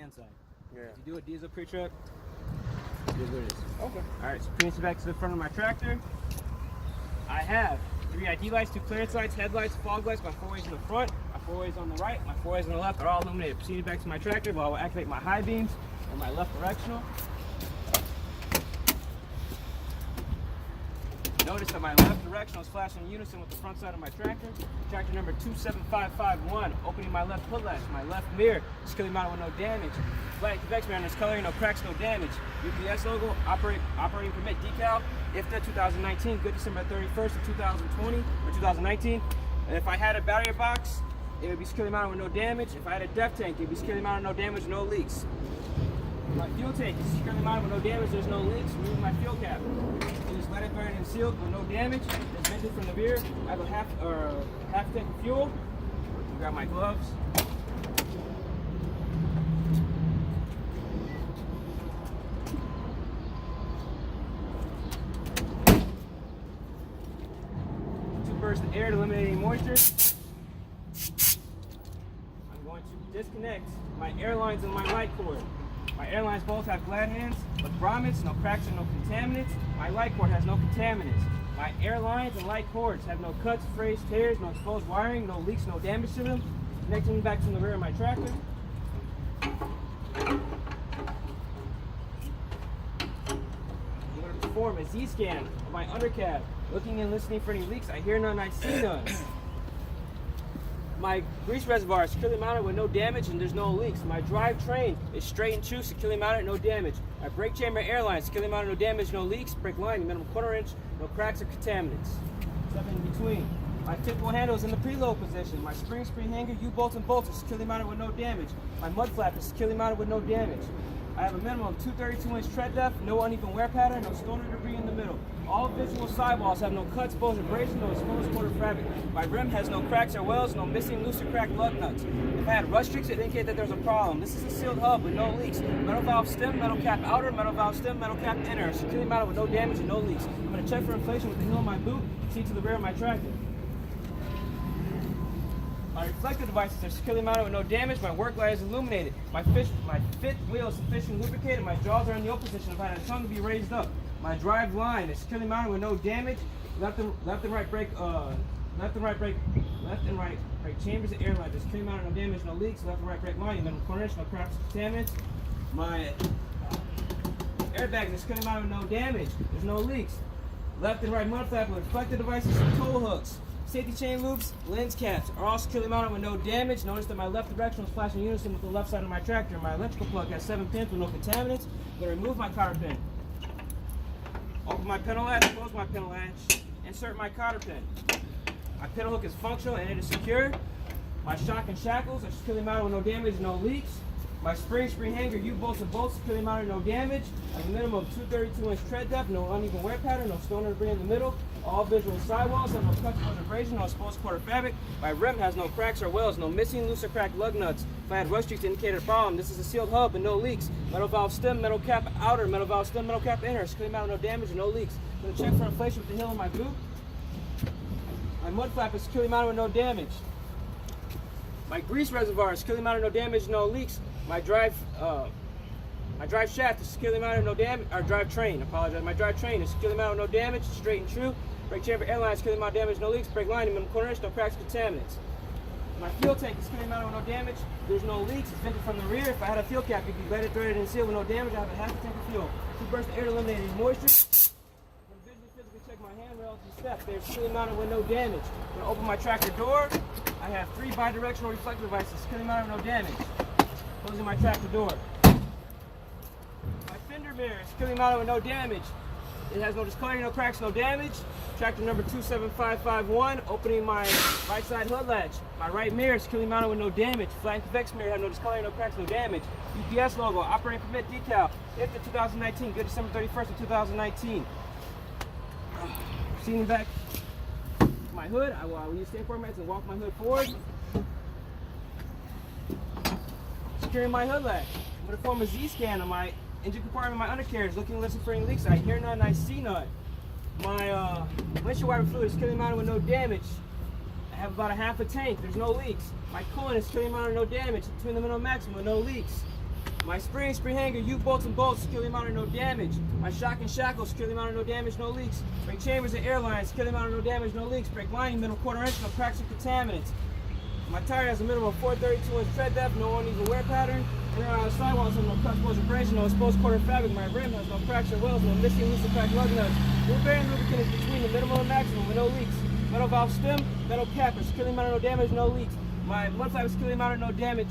left-hand side. Yeah. If you do a diesel pre-trip, it is what it is. Okay. All right, so bring this back to the front of my tractor. I have 3 ID lights, 2 clearance lights, headlights, fog lights, my 4-ways in the front, my 4-ways on the right, my 4-ways on the left are all illuminated. Proceeding back to my tractor, while I will activate my high beams and my left directional. Notice that my left directional is flashing in unison with the front side of my tractor. Tractor number 27551, opening my left hood latch. My left mirror is clearly mounted with no damage. Flat convex mirror, there's coloring, no cracks, no damage. UPS logo, operating permit decal. IFTA 2019, good December 31st of 2020 or 2019. And if I had a battery box, it would be securely mounted with no damage. If I had a def tank, it would be securely mounted with no damage, no leaks. My fuel tank is securely mounted with no damage, there's no leaks. Remove my fuel cap. It is leaded, buried, and sealed with no damage. It's vented from the rear. I have a half tank of fuel. Grab my gloves. Burst of air to eliminate any moisture. I'm going to disconnect my air lines and my light cord. My air lines both have glad hands, but grommets, no cracks or no contaminants. My light cord has no contaminants. My air lines and light cords have no cuts, frays, tears, no exposed wiring, no leaks, no damage to them. Connecting them back to the rear of my tractor. I'm going to perform a Z-scan of my undercab. Looking and listening for any leaks. I hear none, I see none. My grease reservoir is securely mounted with no damage and there's no leaks. My drive train is straight and true, securely mounted, no damage. My brake chamber airline, securely mounted, no damage, no leaks. Brake line, minimum 1/4 inch, no cracks or contaminants. Stuff in between. My typical handle is in the preload position. My spring hanger, U-bolts and bolts are securely mounted with no damage. My mud flap is securely mounted with no damage. I have a minimum of 2 32-inch tread depth, no uneven wear pattern, no stone or debris in the middle. All visual sidewalls have no cuts, exposed abrasion, no exposed quarter fabric. My rim has no cracks or wells, no missing loose or cracked lug nuts. If I had rust streaks, it indicate that there's a problem. This is a sealed hub with no leaks. Metal valve stem, metal cap outer, metal valve stem, metal cap inner. Securely mounted with no damage and no leaks. I'm going to check for inflation with the heel of my boot, seat to the rear of my tractor. My reflector devices are securely mounted with no damage. My work light is illuminated. My fifth wheel is sufficiently lubricated. My jaws are in the O position if I had a tongue to be raised up. My drive line is securely mounted with no damage. Left and right brake chambers and air lines are securely mounted, no damage, no leaks. Left and right brake line, minimum 1/4 inch, no cracks, contaminants. My airbag is securely mounted with no damage. There's no leaks. Left and right mud flap with reflector devices and tow hooks. Safety chain loops, lens caps are all securely mounted with no damage. Notice that my left directional is flashing in unison with the left side of my tractor. My electrical plug has 7 pins with no contaminants. I'm going to remove my cotter pin. Open my pedal latch, close my pedal latch, insert my cotter pin. My pedal hook is functional and it is secure. My shock and shackles are securely mounted with no damage, no leaks. My spring hanger, U-bolts and bolts securely mounted, no damage. I have a minimum of 2 32-inch tread depth, no uneven wear pattern, no stone or debris in the middle. All visual sidewalls have no cuts, no abrasion, no exposed quarter fabric. My rim has no cracks or wells, no missing, loose or cracked lug nuts. If I had rust streaks to indicate a problem, this is a sealed hub and no leaks. Metal valve stem, metal cap outer, metal valve stem, metal cap inner. Securely mounted, no damage and no leaks. I'm going to check for inflation with the heel of my boot. My mud flap is securely mounted with no damage. My grease reservoir is securely mounted, no damage, no leaks. My drive shaft is securely mounted, no damage. Or drive train, apologize. My drive train is securely mounted, no damage, straight and true. Brake chamber airline is securely mounted, damage, no leaks. Brake line, minimum 1/4 inch, no cracks, contaminants. My fuel tank is securely mounted with no damage. There's no leaks. It's vented from the rear. If I had a fuel cap, it could be leaded, threaded, and sealed with no damage. I have a half a tank of fuel. 2 bursts of air to eliminate any moisture. I'm going to physically check my handrails and steps. They're securely mounted with no damage. I'm going to open my tractor door. I have 3 bidirectional reflector devices securely mounted with no damage. Closing my tractor door. My fender mirror is securely mounted with no damage. It has no discoloring, no cracks, no damage. Tractor number 27551, opening my right side hood latch. My right mirror is securely mounted with no damage. Flat convex mirror has no discoloring, no cracks, no damage. UPS logo, operating permit decal. IFTA 2019, good December 31st of 2019. Proceeding back to my hood, I will use stand formats and walk my hood forward. Securing my hood latch. I'm going to form a Z-scan on my engine compartment, my undercarriage, looking and listening for any leaks. I hear none, I see none. My windshield wiper fluid is securely mounted with no damage. I have about a half a tank, there's no leaks. My coolant is securely mounted with no damage. Between the minimum and maximum, no leaks. My spring hanger, U-bolts and bolts, securely mounted, no damage. My shock and shackles, securely mounted, no damage, no leaks. Brake chambers and airlines, securely mounted, no damage, no leaks. Brake lining, middle quarter inch, no cracks or contaminants. My tire has a minimum of 432-inch tread depth, no uneven wear pattern. Inner and outer sidewalls have no cut, exposure, abrasion, no exposed quarter fabric. My rim has no cracks or wells, no missing loose or cracked lug nuts. Wheel bearing lubricant is between the minimum and maximum with no leaks. Metal valve stem, metal cap, securely mounted, no damage, no leaks. My mud flap is securely mounted, no damage.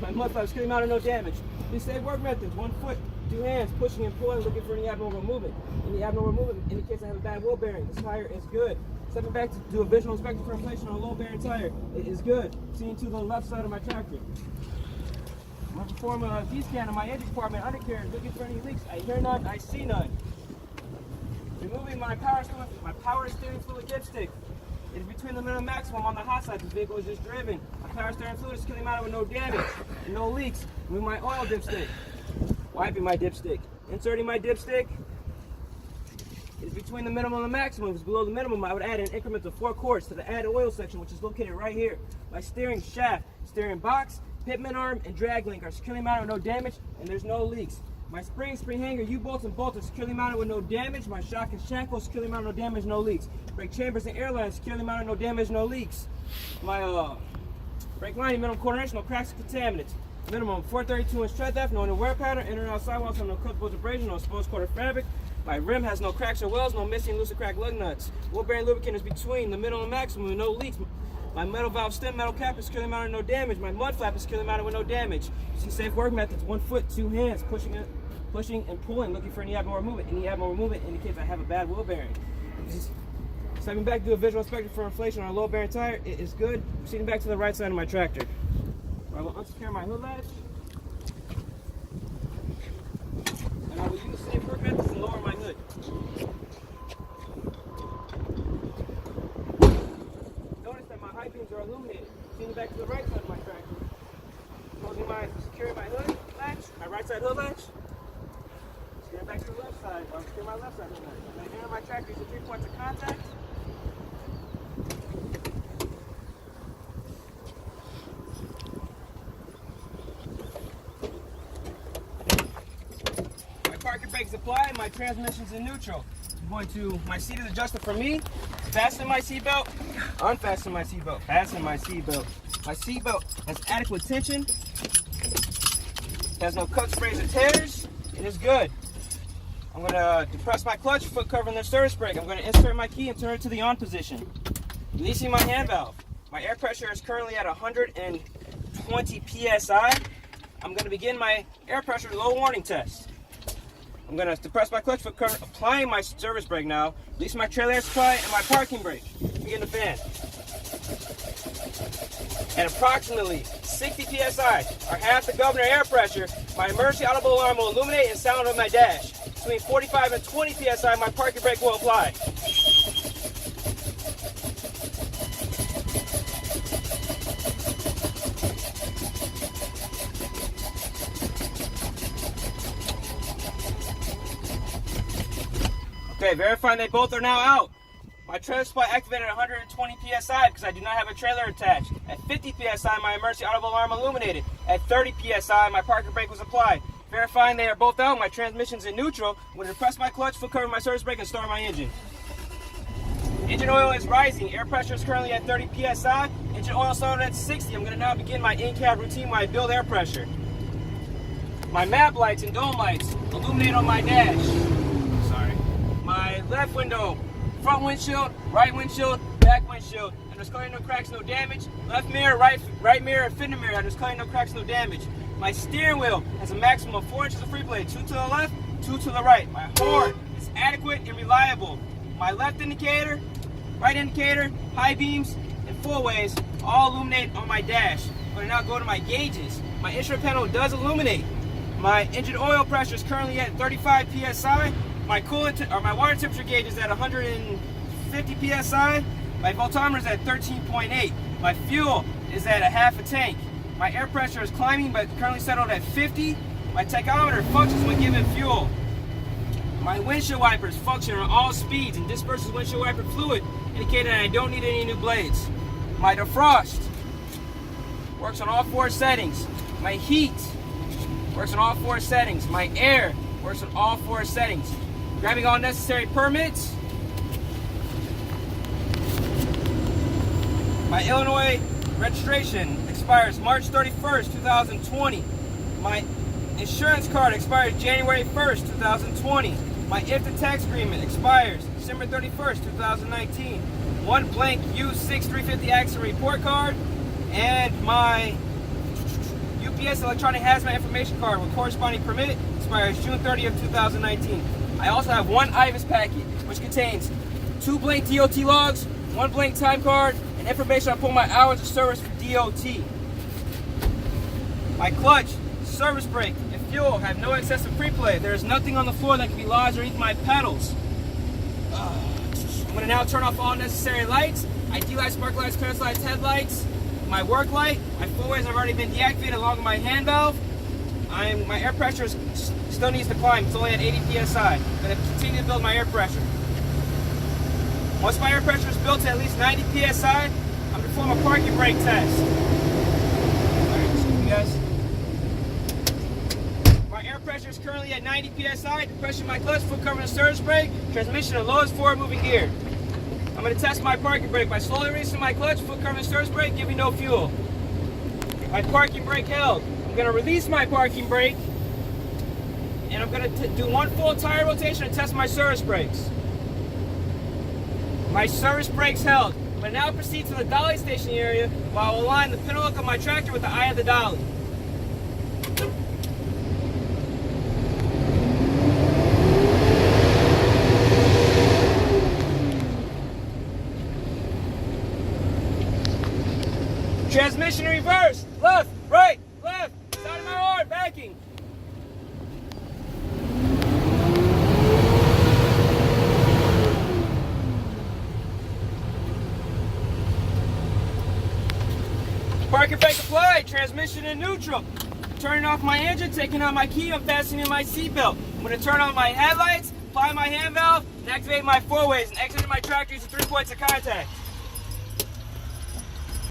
My mud flap is securely mounted, no damage. These safe work methods: 1 foot, 2 hands, pushing and pulling, looking for any abnormal movement. Any abnormal movement indicates I have a bad wheel bearing. This tire is good. Stepping back to do a visual inspection for inflation on a low bearing tire. It is good. Seeing to the left side of my tractor. I'm going to perform a D-scan on my engine compartment undercarriage, looking for any leaks. I hear none, I see none. Removing my power steering fluid dipstick. It is between the minimum and maximum on the hot side. This vehicle is just driven. My power steering fluid is coming out with no damage and no leaks. Remove my oil dipstick. Wiping my dipstick. Inserting my dipstick. It is between the minimum and the maximum. If it's below the minimum, I would add an increment of 4 quarts to the add oil section, which is located right here. My steering shaft, steering box, pitman arm, and drag link are securely mounted with no damage, and there's no leaks. My spring hanger, U-bolts and bolts are securely mounted with no damage. My shock and shackles securely mounted, no damage, no leaks. Brake chambers and airlines securely mounted, no damage, no leaks. My brake lining, minimum quarter inch, no cracks or contaminants. Minimum 432-inch tread depth, no wear pattern. Inner and outer sidewalls have no cut, exposed abrasion, no exposed quarter fabric. My rim has no cracks or wells, no missing loose or cracked lug nuts. Wheel bearing lubricant is between the middle and maximum with no leaks. My metal valve stem, metal cap is securely mounted, no damage. My mud flap is securely mounted with no damage. Using safe work methods: 1 foot, 2 hands, pushing and pulling, looking for any abnormal movement. Any abnormal movement indicates I have a bad wheel bearing. Stepping back to do a visual inspection for inflation on a low bearing tire. It is good. Proceeding back to the right side of my tractor. I will unsecure my hood latch. And I will use safe work methods to lower my hood. Notice that my high beams are illuminated. Proceeding back to the right side of my tractor. Securing my hood latch, my right side hood latch. Securing back to the left side. I'll secure my left side hood latch. I'm going to enter my tractor using 3 points of contact. Parking brakes applied, my transmission's in neutral. I'm going to, my seat is adjusted for me. Fasten my seatbelt, unfasten my seatbelt, fasten my seatbelt. My seatbelt has adequate tension, has no cuts, sprays, or tears. It is good. I'm going to depress my clutch, foot covering the service brake. I'm going to insert my key and turn it to the on position. Releasing my hand valve. My air pressure is currently at 120 psi. I'm going to begin my air pressure low warning test. I'm going to depress my clutch foot cover, applying my service brake now, release my trailer air supply and my parking brake. Begin the fan. At approximately 60 psi, or half the governor air pressure, my emergency audible alarm will illuminate and sound on my dash. Between 45 and 20 psi, my parking brake will apply. Okay, verifying they both are now out. My trailer supply activated at 120 psi because I do not have a trailer attached. At 50 psi, my emergency audible alarm illuminated. At 30 psi, my parking brake was applied. Verifying they are both out, my transmission's in neutral. I'm going to depress my clutch, foot cover my service brake, and start my engine. Engine oil is rising. Air pressure is currently at 30 psi. Engine oil started at 60. I'm going to now begin my in-cab routine where I build air pressure. My map lights and dome lights illuminate on my dash. My left window, front windshield, right windshield, back windshield. And there's clearly no cracks, no damage. Left mirror, right mirror, and fender mirror. And there's clearly no cracks, no damage. My steering wheel has a maximum of 4 inches of free play. 2 to the left, 2 to the right. My horn is adequate and reliable. My left indicator, right indicator, high beams, and full ways all illuminate on my dash. I'm going to now go to my gauges. My instrument panel does illuminate. My engine oil pressure is currently at 35 psi. My coolant or my water temperature gauge is at 150 psi. My voltometer is at 13.8. My fuel is at a half a tank. My air pressure is climbing but currently settled at 50. My tachometer functions when given fuel. My windshield wipers function on all speeds and disperses windshield wiper fluid, indicating that I don't need any new blades. My defrost works on all 4 settings. My heat works on all 4 settings. My air works on all 4 settings. Grabbing all necessary permits. My Illinois registration expires March 31st, 2020. My insurance card expires January 1st, 2020. My IFTA tax agreement expires December 31st, 2019. One blank U6350 accident report card, and my UPS electronic hazmat information card with corresponding permit expires June 30th, 2019. I also have one IVUS packet, which contains 2 blank DOT logs, 1 blank time card, and information on my hours of service for DOT. My clutch, service brake, and fuel have no excessive preplay. There is nothing on the floor that can be lodged underneath my pedals. I'm going to now turn off all necessary lights. ID lights, spark lights, clearance lights, headlights, my work light. My four-ways have already been deactivated along with my hand valve. My air pressure still needs to climb. It's only at 80 psi. I'm going to continue to build my air pressure. Once my air pressure is built to at least 90 psi, I'm going to perform a parking brake test. Alright, excuse me guys. My air pressure is currently at 90 psi. Depression my clutch, foot cover and service brake, transmission and lowest forward moving gear. I'm going to test my parking brake by slowly releasing my clutch, foot cover and service brake, giving no fuel. My parking brake held. I'm going to release my parking brake, and I'm going to do 1 full tire rotation and test my service brakes. My service brakes held. I'm going to now proceed to the dolly station area while I align the pintle hook of my tractor with the eye of the dolly. Transmission in reverse, left, right, left, side of my horn, backing. Parking brake applied, transmission in neutral. Turning off my engine, taking out my key, unfastening my seatbelt. I'm going to turn on my headlights, apply my hand valve, and activate my four-ways, and exit my tractor using 3 points of contact.